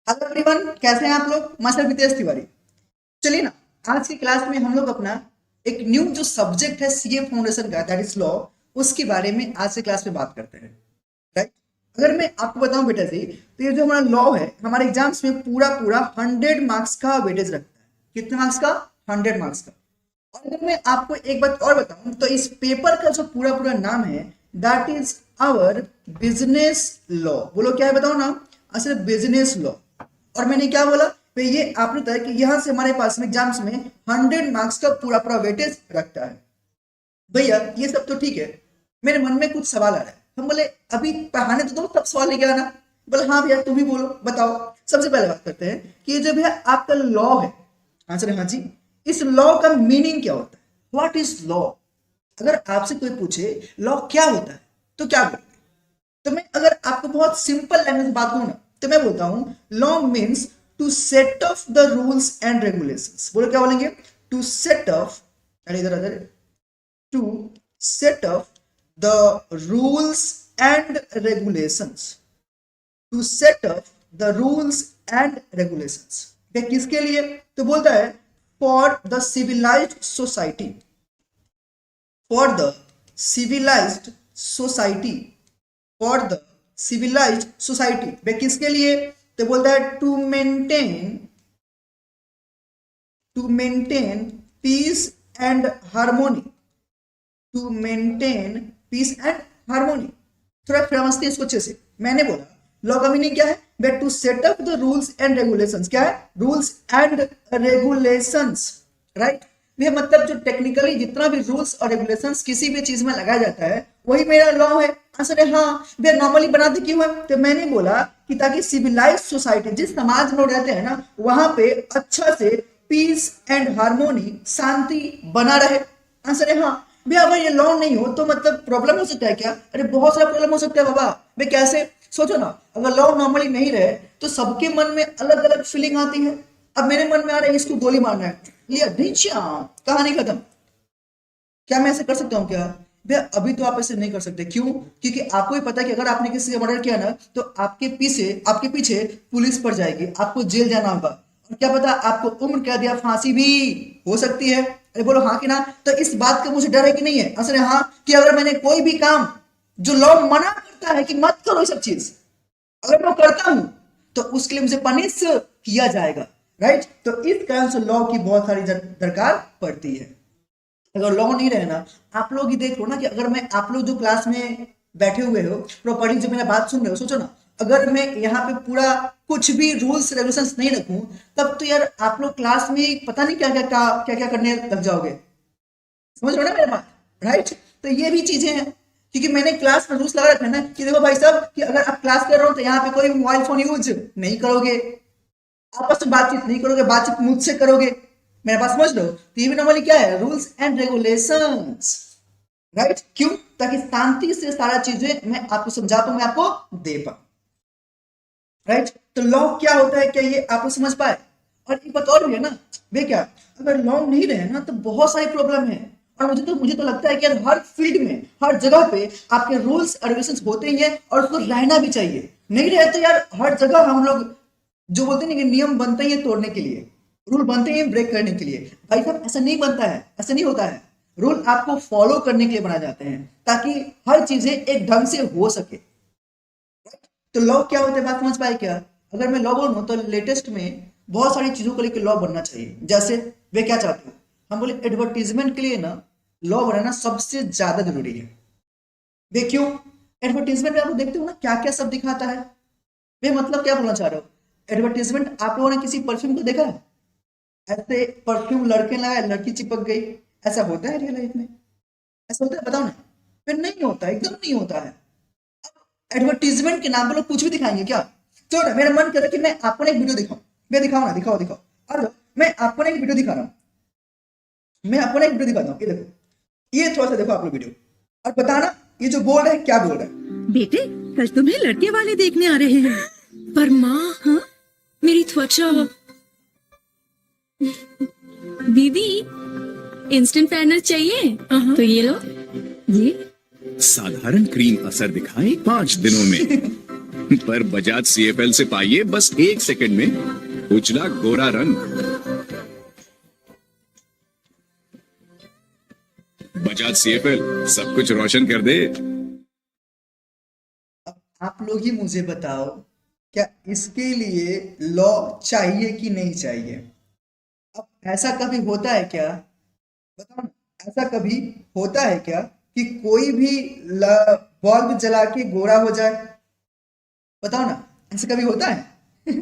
Hello everyone, कैसे हैं आप लोग। मास्टर हितेश तिवारी। चलिए ना, आज की क्लास में हम लोग अपना एक न्यू जो सब्जेक्ट है सीए फाउंडेशन का, दैट इज लॉ, उसके बारे में आज से क्लास में बात करते हैं। राइट। अगर मैं आपको बताऊं बेटा जी, तो ये जो हमारा लॉ है हमारे एग्जाम्स में पूरा पूरा 100 मार्क्स का वेटेज रखता है। कितने मार्क्स का? 100 मार्क्स का। और अगर मैं आपको एक बात और बताऊं, तो इस पेपर का जो पूरा पूरा नाम है that is our business law. बोलो क्या है, बताओ नाम। असल बिजनेस लॉ। और मैंने क्या बोला भाई, ये आपने बताया कि यहां से हमारे पास में एग्जाम्स में 100 मार्क्स का पूरा पूरा वेटेज रखता है। भैया ये सब तो ठीक है, मेरे मन में कुछ सवाल आ रहा है। हम बोले अभी पढ़ाने तो दो, तब सवाल लेके आना। बोले हाँ भैया तुम ही बोलो, बताओ। सबसे पहले बात करते हैं कि ये जो भैया आपका लॉ है, आंसर है हाँ जी। इस लॉ का मीनिंग क्या होता है? What is law? अगर आपसे कोई पूछे लॉ क्या होता है तो क्या बोलोगे? तो मैं अगर आपको बहुत सिंपल लैंग्वेज में बात करूं ना, तो मैं बोलता हूं law means to set of the rules and regulations. बोलो क्या बोलेंगे? टू सेट ऑफ, इधर इधर, to set of the rules and regulations. To set of the rules and regulations किसके लिए? तो बोलता है for the civilised society. For the civilised society. For the civilised society वे किसके लिए? तो बोलता है to maintain peace and harmony. To maintain peace and harmony. थोड़ा समझते हैं इसको अच्छे से। मैंने बोला लॉ का मीनिंग क्या है? Way to set up the rules and regulations. क्या है? Rules and regulations. राइट। ये मतलब जो टेक्निकली जितना भी रूल्स और रेगुलेशंस किसी भी चीज में लगाया जाता है वही मेरा लॉ है। आंसर है हाँ। वे नॉर्मली बनाते क्यों है? तो मैंने बोला कि ताकि सिविलाइज सोसाइटी, जिस समाज में लोग रहते हैं ना, वहां पे अच्छा से पीस एंड हार्मोनी, शांति बना रहे। आंसर है हाँ। भैया अगर ये लॉ नहीं हो तो मतलब प्रॉब्लम हो सकता है क्या? अरे बहुत सारा प्रॉब्लम हो सकता है बाबा। भाई कैसे? सोचो ना, अगर लॉ नॉर्मली नहीं रहे तो सबके मन में अलग अलग फीलिंग आती है। अब मेरे मन में आ रहा है इसको गोली मारना है, लिया नीचा, कहानी खत्म। क्या मैं ऐसे कर सकता हूँ क्या? भैया अभी तो आप ऐसे नहीं कर सकते। क्यों? क्योंकि आपको ही पता है कि अगर आपने किसी का मर्डर किया ना, तो आपके पीछे पुलिस पड़ जाएगी, आपको जेल जाना होगा, और क्या पता आपको उम्र कैद या फांसी भी हो सकती है। अरे बोलो हाँ कि ना। तो इस बात का मुझे डर है कि नहीं है? आंसर है हाँ। कि अगर मैंने कोई भी काम जो लॉ मना करता है कि मत करो ये सब चीज, अगर मैं करता हूं तो उसके लिए मुझे पनिश किया जाएगा। राइट। तो इस कारण से लॉ की बहुत सारी दरकार पड़ती है। अगर लॉ नहीं रहे ना, आप लोग ही देख लो ना कि अगर मैं, आप लोग जो क्लास में बैठे हुए हो प्रॉपर्ली जो मेरा बात सुन रहे हो, सोचो ना अगर मैं यहाँ पे पूरा कुछ भी रूल्स रेगुलेशंस नहीं रखूं, तब तो यार आप लोग क्लास में पता नहीं क्या क्या करने लग जाओगे। समझ रहे हो ना मेरे बात? राइट। तो ये भी चीजें हैं, क्योंकि मैंने क्लास में रूल्स लगा रखे हैं ना कि देखो भाई साहब कि अगर आप क्लास कर रहे हो तो यहाँ पे कोई मोबाइल फोन यूज नहीं करोगे, आपस में बातचीत नहीं करोगे, बातचीत मुझसे करोगे। मेरे पास समझ लो, तो ये भी नॉर्मली क्या है? Rules and regulations. राइट। क्यों? ताकि शांति से सारा चीजें मैं आपको समझा पाऊं, मैं आपको दे पाऊं। राइट। तो लॉ क्या होता है, क्या ये आप लोग समझ पाए? और एक बात और भी है ना, वे क्या, अगर लॉ नहीं रहे ना तो बहुत सारी प्रॉब्लम है। और मुझे तो लगता है कि यार हर फील्ड में, हर जगह पे आपके रूल्स और रेगुलेशंस होते ही हैं, और उसको रहना भी चाहिए। नहीं रहे तो यार हर जगह हम लोग जो बोलते हैं कि नियम बनते ही है तोड़ने के लिए, रूल बनते ही ब्रेक करने के लिए। भाई साहब ऐसा नहीं बनता है, ऐसा नहीं होता है। रूल आपको फॉलो करने के लिए बनाए जाते हैं ताकि हर चीजें एक ढंग से हो सके। तो लॉ क्या होता है, बात समझ पाए क्या? अगर मैं लॉ बोलूं तो लेटेस्ट में बहुत सारी चीजों को लेकर लॉ बनना चाहिए। जैसे वे क्या चाहते हो, हम बोले एडवर्टीजमेंट के लिए ना लॉ बनाना सबसे ज्यादा जरूरी है। वे क्यों? एडवर्टीजमेंट में आप लोग देखते हो ना क्या क्या सब दिखाता है। वे मतलब क्या बोलना चाह रहे हो? एडवर्टीजमेंट आप लोगों ने किसी परफ्यूम को देखा है? ऐसे परफ्यूम लड़के लगाए, लड़की चिपक गई, ऐसा होता है रियल लाइफ में? ऐसा होता है? बताओ ना। फिर नहीं होता, एकदम नहीं होता है। एडवर्टीजमेंट के नाम पर लोग कुछ भी दिखाएंगे क्या? तो ना मेरा मन कर रहा है कि मैं आपको एक वीडियो दिखाऊं। मैं दिखाऊं ना, दिखाओ दिखाओ। और मैं आपको एक वीडियो दिखा रहा हूं, मैं आपको एक वीडियो दिखाता हूं, ये देखो, ये थोड़ा सा देखो आप लोग वीडियो, और बताना ये जो बोल रहा है क्या बोल रहा है। बेटे कल तुम्हें लड़के वाले देखने आ रहे हैं। पर माँ, हाँ मेरी त्वचा। दीदी इंस्टेंट फेयरनेस चाहिए तो ये लो। ये साधारण क्रीम असर दिखाए 5 दिनों में। पर बजाज CFL से पाइए बस 1 सेकंड में उजला गोरा रंग। बजाज CFL सब कुछ रोशन कर दे। अब आप लोग ही मुझे बताओ, क्या इसके लिए लॉ चाहिए कि नहीं चाहिए? अब ऐसा कभी होता है क्या? बताओ ना, ऐसा कभी होता है क्या कि कोई भी बल्ब जला के गोरा हो जाए? बताओ ना, ऐसा कभी होता है?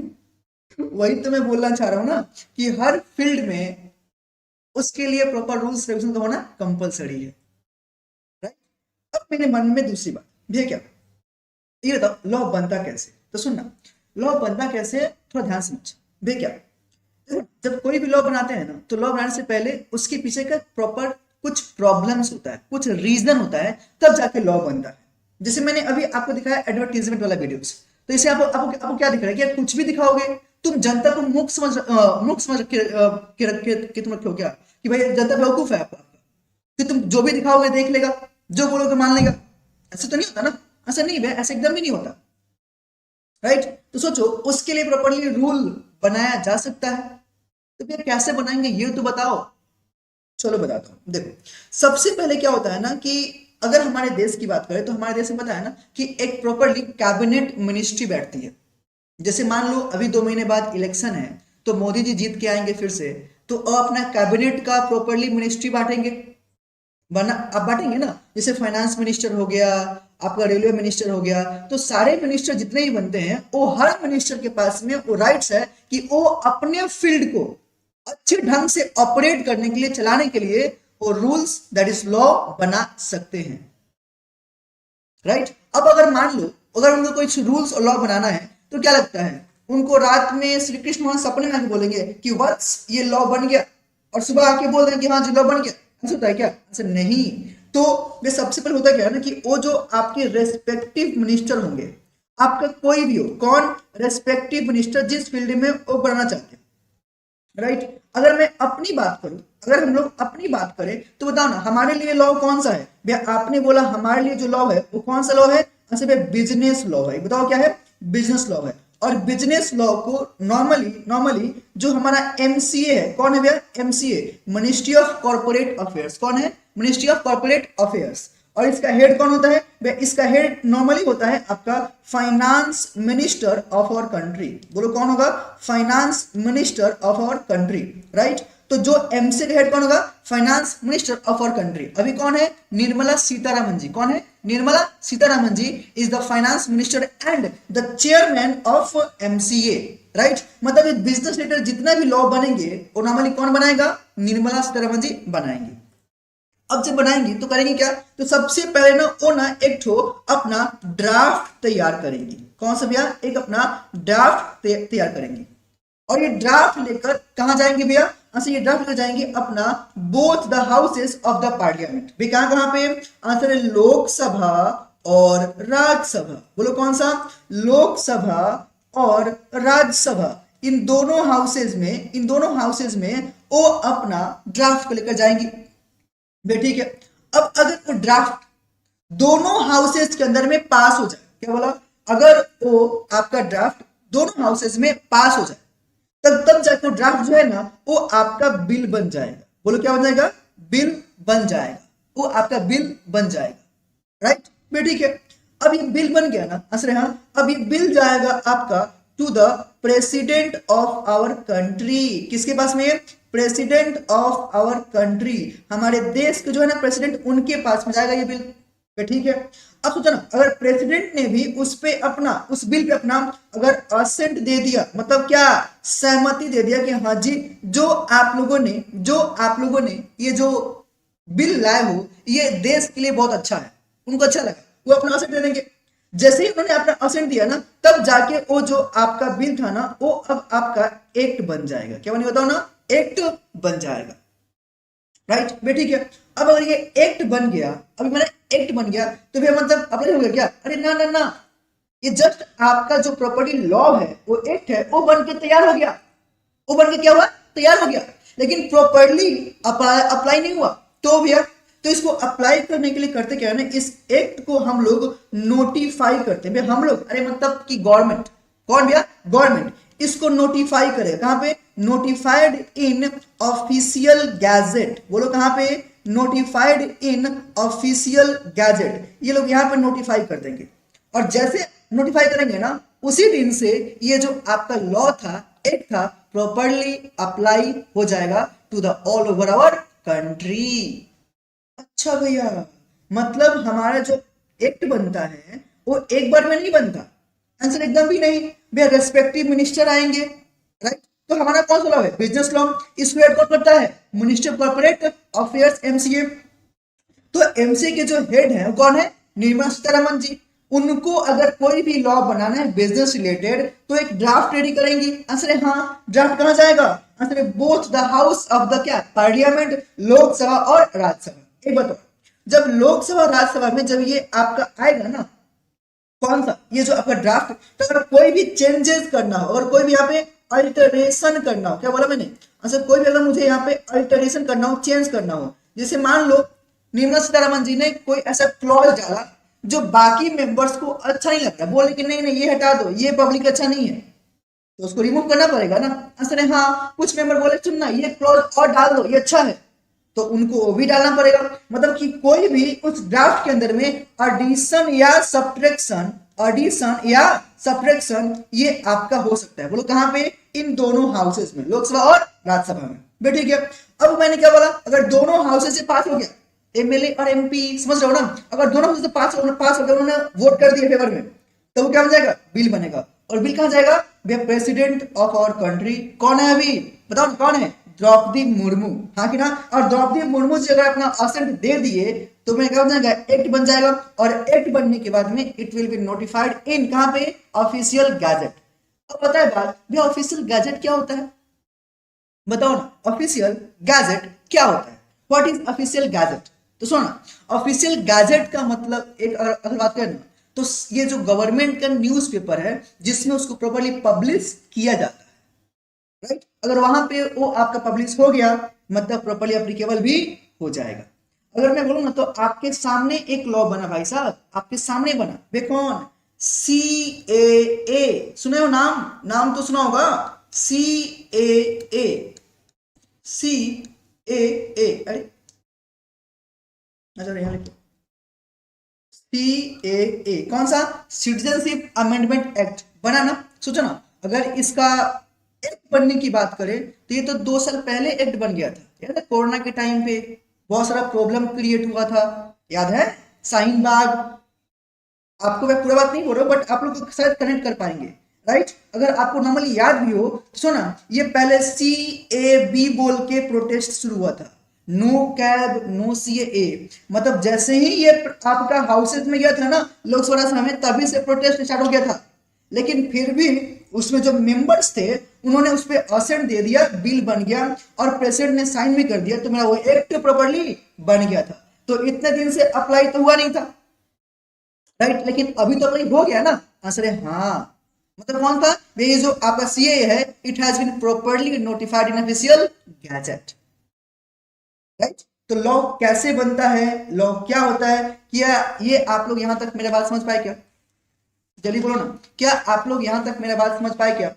वही तो मैं बोलना चाह रहा हूँ ना कि हर फील्ड में उसके लिए प्रॉपर रूल्स रेगुलेशन का होना कंपलसरी है, राइट? अब मेरे मन में दूसरी बात भैया, क्या ये बताओ लॉ बनता कैसे? तो सुनना, लॉ बनता कैसे थोड़ा ध्यान समझ भैया। क्या देखो, जब कोई भी लॉ बनाते हैं ना, तो लॉ बनाने से पहले उसके पीछे का प्रॉपर कुछ प्रॉब्लम्स होता है, कुछ रीजन होता है, तब जाके लॉ बनता है। जैसे मैंने अभी आपको दिखाया एडवर्टीजमेंट वाला वीडियोस, तो इसे आपको क्या दिख रहा है कि कुछ भी दिखाओगे तुम जनता को मूर्ख समझ के तुम रखो क्या कि भाई जनता बेवकूफ है आपका, कि तुम जो भी दिखाओगे देख लेगा, जो बोलोगे मान लेगा? ऐसा तो नहीं होता ना, ऐसा नहीं है, ऐसा एकदम भी नहीं होता, राइट? तो सोचो, उसके लिए प्रॉपरली रूल बनाया जा सकता है, तो फिर कैसे बनाएंगे ये तो बताओ। चलो बताता हूँ। देखो, सबसे पहले क्या होता है ना कि अगर हमारे देश की बात करें तो हमारे देश में पता है ना कि एक प्रॉपरली कैबिनेट मिनिस्ट्री बैठती है। जैसे मान लो अभी 2 महीने बाद इलेक्शन है, तो मोदी जी जीत के आएंगे फिर से, तो अपना कैबिनेट का प्रॉपरली मिनिस्ट्री बांटेंगे, बना आप बांटेंगे ना। जैसे फाइनेंस मिनिस्टर हो गया, आपका रेलवे मिनिस्टर हो गया, तो सारे मिनिस्टर जितने ही बनते हैं वो हर मिनिस्टर के पास में वो राइट्स है कि वो अपने फील्ड को अच्छे ढंग से ऑपरेट करने के लिए, चलाने के लिए वो रूल्स दैट इज लॉ बना सकते हैं, राइट? अब अगर मान लो अगर उनको कोई रूल्स और लॉ बनाना है, तो क्या लगता है उनको रात में श्री कृष्ण वहां सपने में आके बोलेंगे कि वत्स ये लॉ बन गया, और सुबह आके बोल रहे हैं कि हाँ जी लॉ बन गया? ऐसा होता है क्या? ऐसा नहीं। तो वे सबसे पहले होता क्या है ना कि वो जो आपके रेस्पेक्टिव मिनिस्टर होंगे, आपका कोई भी हो, कौन रेस्पेक्टिव मिनिस्टर जिस फील्ड में वो बनाना चाहते हैं, राइट? अगर मैं अपनी बात करूं, अगर हम लोग अपनी बात करें तो बताओ ना हमारे लिए लॉ कौन सा है भैया? आपने बोला हमारे लिए जो लॉ है वो कौन सा लॉ है? ऐसे बिजनेस लॉ है। बताओ क्या है? बिजनेस लॉ है। और बिजनेस लॉ को नॉर्मली जो हमारा एमसीए है, कौन है भैया? MCA, ministry of corporate affairs. कौन है? Ministry of corporate affairs. और इसका हेड कौन होता है? इसका हेड नॉर्मली होता है आपका finance minister of our country. बोलो कौन होगा? Finance minister of our country, right? तो जो एमसी का हेड कौन होगा? Finance minister of our country. अभी कौन है? निर्मला सीतारामन जी। कौन है? Nirmala Sitharaman ji is the finance minister and the chairman of MCA, right? मतलब बिजनेस रिलेटेड जितना भी लॉ बनेंगे वो नॉर्मली कौन बनाएगा? निर्मला सीतारामन जी बनाएंगे। अब जब बनाएंगी तो करेंगे क्या? तो सबसे पहले ना वो ना एक ठो अपना ड्राफ्ट तैयार करेंगी। कौन सा भैया? एक अपना ड्राफ्ट तैयार करेंगी। और ये ड्राफ्ट लेकर कहां जाएंगे भैया? ये ड्राफ्ट लेकर जाएंगे अपना both the houses of the parliament. भी कहां पे? आंसर है लोकसभा और राज्यसभा। बोलो कौन सा? लोकसभा और राज्यसभा। इन दोनों हाउसेज में वो अपना ड्राफ्ट को लेकर जाएंगी। ठीक है। अब अगर वो ड्राफ्ट दोनों हाउसेज के अंदर में पास हो जाए, क्या बोला? अगर वो आपका ड्राफ्ट दोनों हाउसेज में पास हो जाए, तब जाकर ड्राफ्ट जो है ना वो आपका बिल बन जाएगा। बोलो क्या बन जाएगा? बिल बन जाएगा। वो आपका बिल बन जाएगा, राइट? ठीक है। अब ये बिल बन गया ना, असर हाँ। अब ये बिल जाएगा आपका to the president of our country. किसके पास में? President of our country. हमारे देश के जो है ना प्रेसिडेंट, उनके पास में जाएगा ये बिल। ठीक है। अब सोचो ना, अगर प्रेसिडेंट ने भी उस बिल पे अपना अगर असेंट दे दिया, मतलब क्या? सहमति दे दिया कि हाँ जी जो आप लोगों ने ये जो बिल लाए हो ये देश के लिए बहुत अच्छा है, उनको अच्छा लगा, वो अपना असेंट दे देंगे। जैसे ही उन्होंने अपना असेंट दिया ना, तब जाके वो जो आपका बिल था ना वो अब आपका एक्ट बन जाएगा। क्या बनी? बताओ ना, एक्ट बन जाएगा, राइट? ठीक है। अब अगर ये एक्ट बन गया, अभी मैंने एक्ट बन गया तो फिर मतलब अप्लाई हो गया क्या? अरे ना ना ना, ये जस्ट आपका जो प्रॉपर्टी लॉ है वो एक्ट है, वो बन के तैयार हो गया। वो बन के क्या हुआ? तैयार हो गया, लेकिन प्रॉपर्ली अप्लाई नहीं हुआ। तो भैया तो इसको अप्लाई करने के लिए करते क्या है ना, इस एक्ट को हम लोग नोटिफाई करते हैं। हम लोग अरे मतलब कि गवर्नमेंट, कौन भैया, गवर्नमेंट इसको नोटिफाई करे। कहां पे, नोटिफाइड इन ऑफिशियल गैजेट। बोलो कहां पे, नोटिफाइड इन ऑफिशियल गैजेट। ये लोग यहां पे नोटिफाई कर देंगे और जैसे नोटिफाई करेंगे ना, उसी दिन से ये जो आपका लॉ था, एक्ट था, प्रॉपरली अप्लाई हो जाएगा to the all over our country. अच्छा भैया, मतलब हमारा जो एक्ट बनता है वो एक बार में नहीं बनता, आंसर एकदम भी नहीं भैया। रेस्पेक्टिव मिनिस्टर आएंगे, राइट। तो हमारा कौन सा लॉ है, बिजनेस लॉ। इसको हेड कौन करता है, मिनिस्टर कॉर्पोरेट अफेयर्स, एमसीए। तो एमसीए के जो हेड है वो कौन है, निर्मला सीतारमण जी। उनको अगर कोई भी लॉ बनाना है बिजनेस रिलेटेड तो एक ड्राफ्ट रेडी करेंगी। आंसर है हाँ। ड्राफ्ट कहां जाएगा, आंसर है both the house of the क्या, पार्लियामेंट, लोकसभा और राज्यसभा। एक बताओ, जब लोकसभा राज्यसभा में जब ये आपका आएगा ना, कौन सा, ये जो आपका ड्राफ्ट, तो अगर कोई भी चेंजेस करना हो और कोई भी यहाँ पे अल्टरेशन करना हो, क्या बोला मैंने, अच्छा कोई भी अगर मुझे यहाँ पे अल्टरेशन करना हो, चेंज करना हो, जैसे मान लो निर्मला सीतारमण जी ने कोई ऐसा क्लॉज डाला जो बाकी मेंबर्स को अच्छा नहीं लगता, बोले कि नहीं नहीं ये हटा दो, ये पब्लिक अच्छा नहीं है, तो उसको रिमूव करना पड़ेगा ना। आंसर है हाँ। कुछ मेंबर बोले सुनना ये क्लॉज और डाल दो, ये अच्छा है, तो उनको वो भी डालना पड़ेगा। मतलब कि कोई भी उस ड्राफ्ट के अंदर में एडिशन या सब्ट्रैक्शन, एडिशन या सब्ट्रैक्शन ये आपका हो सकता है। बोलो कहां पे, इन दोनों हाउसेस में, लोकसभा और राज्यसभा में। बेटा ठीक है। अब मैंने क्या बोला, अगर दोनों हाउसेस से पास हो गया, एमएलए और एमपी, समझ रहे हो ना, अगर दोनों हाउसेस से पास हो गया, उन्होंने वोट कर दिया फेवर में, तो वो क्या बन जाएगा, बिल बनेगा। और बिल कहां जाएगा, प्रेसिडेंट ऑफ आवर कंट्री कौन है अभी, बताओ ना कौन है, द्रौपदी मुर्मू, हाँ कि ना। और द्रौपदी मुर्मू से अगर अपना असेंट दे दिए तो मैं क्या बन जाएगा, एक्ट बन जाएगा। और एक्ट बनने के बाद में it will be notified in कहां पे, ऑफिशियल गैजेट। अब पता है बात भैया, ऑफिशियल गैजेट क्या होता है, बताओ ना, ऑफिशियल गैजेट क्या होता है, व्हाट इज ऑफिशियल गैजेट। तो सुनो, ऑफिशियल गैजेट का मतलब एक अगर बात करें ना, तो ये जो गवर्नमेंट का न्यूज़पेपर है जिसमें उसको प्रॉपर्ली पब्लिश किया जाता है, राइट। अगर वहां पे वो आपका पब्लिश हो गया मतलब प्रॉपर्ली एप्लीकेबल भी हो जाएगा। अगर मैं बोलूं ना तो आपके सामने एक लॉ बना भाई साहब, आपके सामने बना, वे कौन, CAA, सुने हो नाम, नाम तो सुना होगा, CAA, CAA, अरे अच्छा यहाँ लिखो, CAA कौन सा, सिटीजनशिप अमेंडमेंट एक्ट बना ना। सोचो ना, अगर इसका एक्ट बनने की बात करें तो ये तो 2 साल पहले एक्ट बन गया था, याद है, कोरोना के टाइम पे बहुत सारा प्रॉब्लम क्रिएट हुआ था, याद है, शाहीन बाग। आपको मैं पूरा बात नहीं बोल रहा हूँ बट आप लोग शायद कनेक्ट कर पाएंगे, राइट। अगर आपको नॉर्मली याद भी हो तो सुना, ये पहले CAB बोल के प्रोटेस्ट शुरू हुआ था, नो कैब नो CAA। मतलब जैसे ही ये आपका हाउसेज में गया था ना लोकसभा में, तभी से प्रोटेस्ट स्टार्ट हो गया था। लेकिन फिर भी उसमें जो मेंबर्स थे उन्होंने उस पर असेंट दे दिया, बिल बन गया और प्रेसिडेंट ने साइन भी कर दिया, तो मेरा वो एक्ट प्रॉपर्ली बन गया था। तो इतने दिन से अप्लाई तो हुआ नहीं था, राइट, लेकिन अभी तो अप्लाई हो गया ना। आंसर है हाँ। मतलब कौन था, ये जो आपका CAA है, it has been properly notified in official gazette, right. तो लॉ कैसे बनता है, लॉ क्या होता है, क्या ये आप लोग यहां तक मेरे बात समझ पाए क्या, जल्दी बोलो ना, क्या आप लोग यहां तक मेरा बात समझ पाए क्या,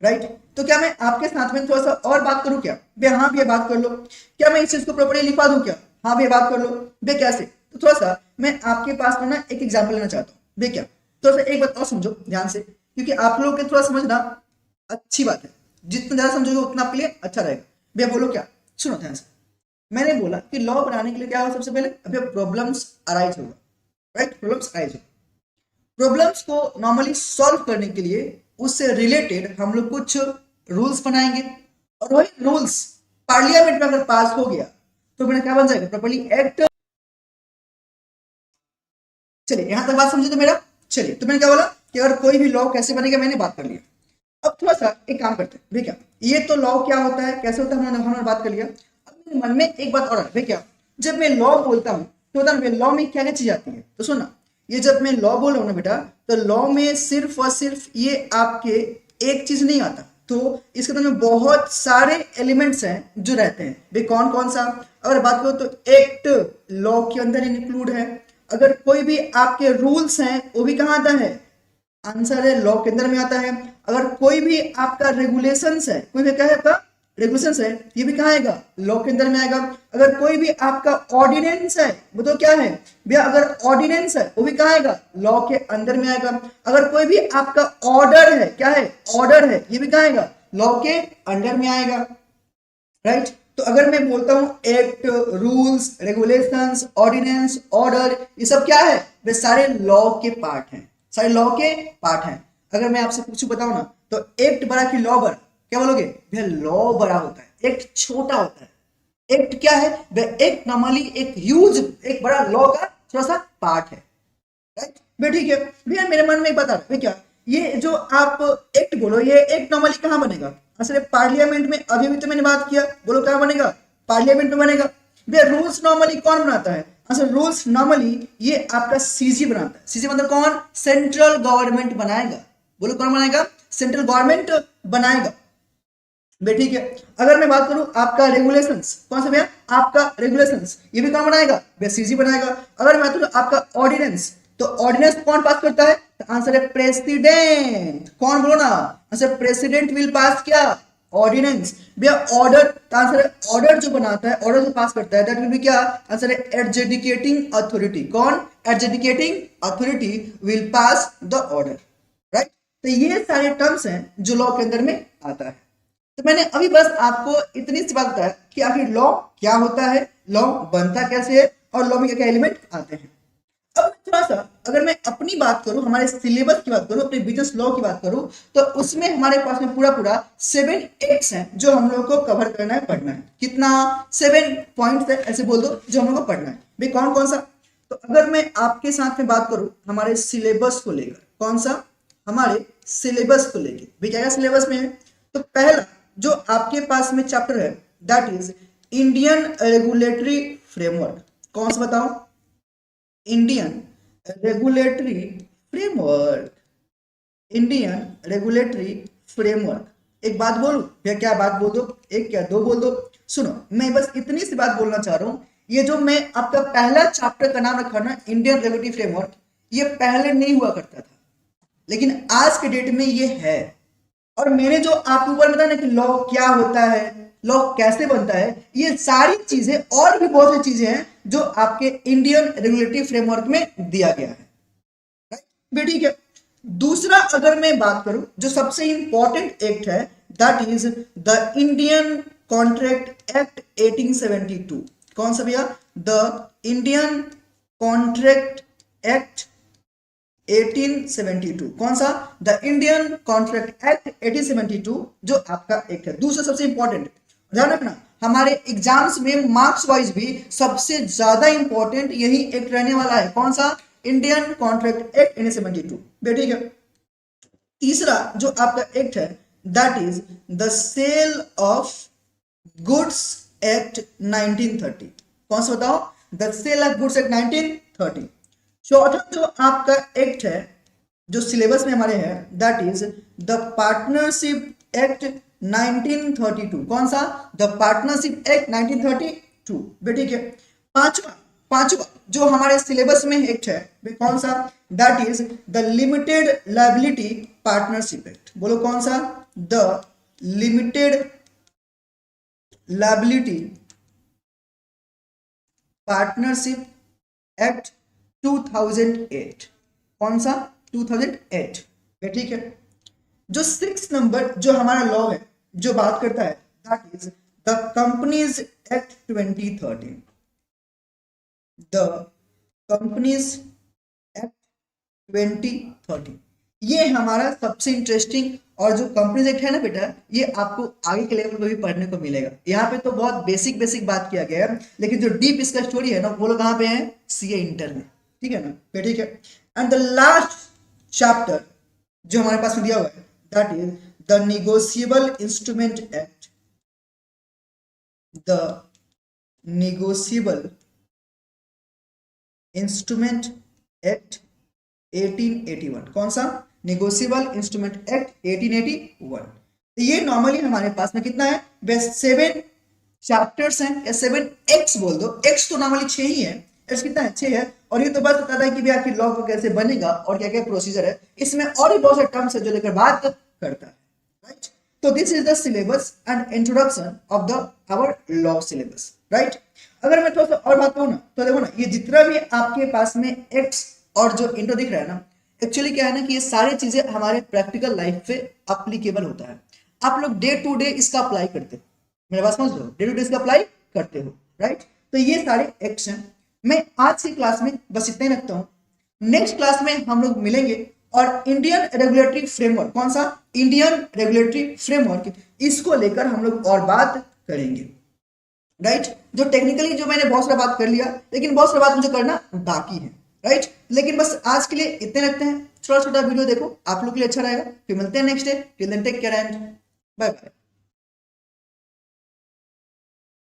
राइट। तो क्या मैं आपके साथ में थोड़ा सा और बात करूं क्या, बे हाँ भैया बात कर लो। क्या मैं इस चीज को प्रॉपर्ली लिखवा दूं क्या, हाँ भैया बात कर लो। बे कैसे, तो थोड़ा सा मैं आपके पास में ना एक एग्जाम्पल लेना चाहता हूँ। बे क्या, थोड़ा सा एक बात और समझो ध्यान से, क्योंकि आप लोग के थोड़ा समझना अच्छी बात है, जितना ज्यादा समझोगे उतना आपके लिए अच्छा रहेगा। भैया बोलो क्या, सुनो ध्यान से। मैंने बोला कि लॉ बनाने के लिए क्या होगा, सबसे पहले अभी प्रॉब्लम्स अराइज होगा, राइट, प्रॉब्लम्स अराइज होगा। प्रॉब्लम्स को नॉर्मली सॉल्व करने के लिए उससे रिलेटेड हम लोग कुछ रूल्स बनाएंगे, और वही रूल्स पार्लियामेंट में अगर पास हो गया तो मेरा क्या बन जाएगा, प्रॉपर्ली एक्ट। चलिए यहां तक बात समझे तो मेरा। चलिए तो मैंने क्या बोला कि अगर कोई भी लॉ कैसे बनेगा मैंने बात कर लिया। अब थोड़ा सा एक काम करते हैं भैया, ये तो लॉ क्या होता है कैसे होता है हमने बात कर लिया। अब मेरे मन में एक बात और है भैया, जब मैं लॉ बोलता हूँ तो होता है लॉ में क्या क्या चीज आती है, तो सुनना, ये जब मैं लॉ बोल रहा हूँ ना बेटा, तो लॉ में सिर्फ और सिर्फ ये आपके एक चीज नहीं आता, तो इसके अंदर में बहुत सारे एलिमेंट्स हैं जो रहते हैं भाई। कौन कौन सा, अगर बात करो तो एक्ट लॉ के अंदर इंक्लूड है। अगर कोई भी आपके रूल्स हैं वो भी कहाँ आता है, आंसर है लॉ के अंदर में आता है। अगर कोई भी आपका रेगुलेशंस है, कोई भी क्या है आपका रेगुलेशंस है, ये भी कहाँ आएगा, लॉ के अंदर में आएगा। अगर कोई भी आपका ऑर्डिनेंस है वो तो क्या है भैया, अगर ऑर्डिनेंस है वो भी कहाँ आएगा, लॉ के अंदर में आएगा। अगर कोई भी आपका ऑर्डर है, क्या है, ऑर्डर है, ये भी कहाँ आएगा, लॉ के अंडर में आएगा, राइट। तो अगर मैं बोलता हूं act, rules, regulations, ordinance, order, ये सब क्या है, वे सारे लॉ के पार्ट हैं, सारे लॉ के पार्ट हैं। अगर मैं आपसे पूछूं बताऊं ना, तो एक्ट बड़ा कि लॉ बड़ा, क्या बोलोगे भैया, लॉ बड़ा होता है, एक्ट छोटा होता है। एक्ट क्या है वह, एक्ट नॉर्मली एक ह्यूज, एक बड़ा लॉ का थोड़ा सा पार्ट है, राइट भैया। ठीक है भैया, मेरे मन में एक बात आ रहा है क्या, ये जो आप एक्ट बोलो, ये एक्ट नॉर्मली कहाँ बनेगा, असल पार्लियामेंट में। अभी भी तो मैंने बात किया, बोलो कहाँ बनेगा, पार्लियामेंट में बनेगा भैया। रूल्स नॉर्मली कौन बनाता है, असल रूल्स नॉर्मली ये आपका सीजी बनाता है। सीजी मतलब कौन, सेंट्रल गवर्नमेंट बनाएगा, बोलो कौन बनाएगा, सेंट्रल गवर्नमेंट बनाएगा बे। ठीक है, अगर मैं बात करूं आपका रेगुलेशंस, कौन सा भैया, आपका रेगुलेशंस, ये भी कौन बनाएगा भैया, सीजी बनाएगा। अगर मैं बात करूं आपका ऑर्डिनेंस, तो ऑर्डिनेंस कौन पास करता है, तो आंसर है प्रेसिडेंट। कौन बोलो ना, आंसर प्रेसिडेंट विल पास क्या, ऑर्डिनेंस भैया। ऑर्डर, तो आंसर है ऑर्डर जो बनाता है, ऑर्डर जो पास करता है, दैट विल बी क्या, आंसर है एडजुडिकेटिंग अथॉरिटी। कौन, adjudicating authority will pass the order, right. तो ये सारे टर्म्स हैं जो लॉ के अंदर में आता है। तो मैंने अभी बस आपको इतनी सी बात बताया कि आखिर लॉ क्या होता है, लॉ बनता कैसे है, और लॉ में क्या क्या एलिमेंट आते हैं। अब थोड़ा सा अगर मैं अपनी बात करूं, हमारे सिलेबस की बात करूं, अपने बिजनेस लॉ की बात करूं, तो उसमें हमारे पास में पूरा पूरा 7 एक्ट्स हैं जो हम लोगों को कवर करना है, पढ़ना है। कितना, 7 पॉइंट्स है, ऐसे बोल दो, जो हम लोगों को पढ़ना है भाई। कौन कौन सा, तो अगर मैं आपके साथ में बात करूं हमारे सिलेबस को लेकर, कौन सा, हमारे सिलेबस को लेकर भाई, क्या सिलेबस में है। तो पहला जो आपके पास में चैप्टर है, that is Indian regulatory framework. कौन सा बताओ, Indian regulatory framework, Indian regulatory framework. एक बात बोलूं या क्या बात बोल दो, एक क्या दो बोल दो, सुनो, मैं बस इतनी सी बात बोलना चाह रहा हूं। ये जो मैं आपका पहला चैप्टर का नाम रखा ना, इंडियन रेगुलेटरी फ्रेमवर्क, ये पहले नहीं हुआ करता था, लेकिन आज के डेट में ये है। और मैंने जो आपके ऊपर बताया ना कि लॉ क्या होता है, लॉ कैसे बनता है, ये सारी चीजें और भी बहुत सी चीजें हैं जो आपके इंडियन रेगुलेटरी फ्रेमवर्क में दिया गया है, राइट। ठीक है, दूसरा अगर मैं बात करूं जो सबसे इंपॉर्टेंट एक्ट है, that is the Indian contract act 1872। कौन सा भैया, द इंडियन कॉन्ट्रैक्ट एक्ट 1872। कौन सा, द इंडियन कॉन्ट्रैक्ट एक्ट 1872 जो आपका एक्ट है। दूसरा सबसे इंपॉर्टेंट, ध्यान रखना, हमारे एग्जाम्स में मार्क्स वाइज भी सबसे ज्यादा इंपॉर्टेंट यही एक्ट रहने वाला है। कौन सा, इंडियन कॉन्ट्रैक्ट एक्ट 1872। ठीक है, तीसरा जो आपका एक्ट है, that is the sale of goods act 1930। कौन सा बताओ, the sale of goods act 1930। चौथा जो आपका एक्ट है जो सिलेबस में हमारे है, that is the partnership act 1932। कौन सा, द पार्टनरशिप एक्ट 1932। ठीक है, पांचवा जो हमारे सिलेबस में एक्ट है वे कौन सा, that is the limited liability partnership act. बोलो कौन सा, the limited liability partnership act 2008। कौन सा, 2008। ठीक है, जो 6 नंबर जो हमारा लॉ है जो बात करता है, that is the companies act 2013। The companies act 2013 ये हमारा सबसे इंटरेस्टिंग, और जो कंपनीज एक्ट है ना बेटा, ये आपको आगे के लेवल पर भी पढ़ने को मिलेगा। यहाँ पे तो बहुत बेसिक बेसिक बात किया गया है, लेकिन जो डीप इसका स्टोरी है ना, वो लोग कहाँ पे है, सीए इंटर में। ठीक है ना, ठीक है। एंड द लास्ट चैप्टर जो हमारे पास में दिया हुआ है, that is the negotiable instrument act. The negotiable instrument act 1881। कौन सा, निगोशिएबल इंस्ट्रूमेंट एक्ट 1881। ये नॉर्मली हमारे पास में कितना है, बस 7 चैप्टर्स हैं, या 7 एक्स बोल दो, एक्स तो नॉर्मली 6 ही है, एक्स कितना है 6 है, और ये तो बस बताता है कि भैया आखिर लॉ को कैसे बनेगा और क्या क्या प्रोसीजर है, इसमें और भी बहुत सारे टर्म्स है जो लेकर बात करता है, राइट। तो this is the syllabus and introduction of the our law syllabus, right. अगर मैं थोड़ा सा और बात करूँ ना, तो देखो ना, ये जितना भी आपके पास में एक्स और जो इंट्रो दिख रहा है ना, एक्चुअली क्या है ना कि ये सारी चीजें हमारे प्रैक्टिकल लाइफ पे अप्लीकेबल होता है। आप लोग डे टू डे इसका अप्लाई करते हो, मेरे पास समझ लो, डे टू डे इसका अप्लाई करते हो, राइट। तो ये सारे एक्शन मैं आज की क्लास में बस इतना ही रखता हूँ। नेक्स्ट क्लास में हम लोग मिलेंगे और इंडियन रेगुलेटरी फ्रेमवर्क, कौन सा, इंडियन रेगुलेटरी फ्रेमवर्क, इसको लेकर हम लोग और बात करेंगे, राइट। जो टेक्निकली जो मैंने बहुत सारा बात कर लिया, लेकिन बहुत सारा बात मुझे करना बाकी है, राइट। लेकिन बस आज के लिए इतने रखते हैं, छोटा छोटा वीडियो देखो, आप लोग के लिए अच्छा रहेगा। फिर मिलते हैं next day, till then take care and bye bye.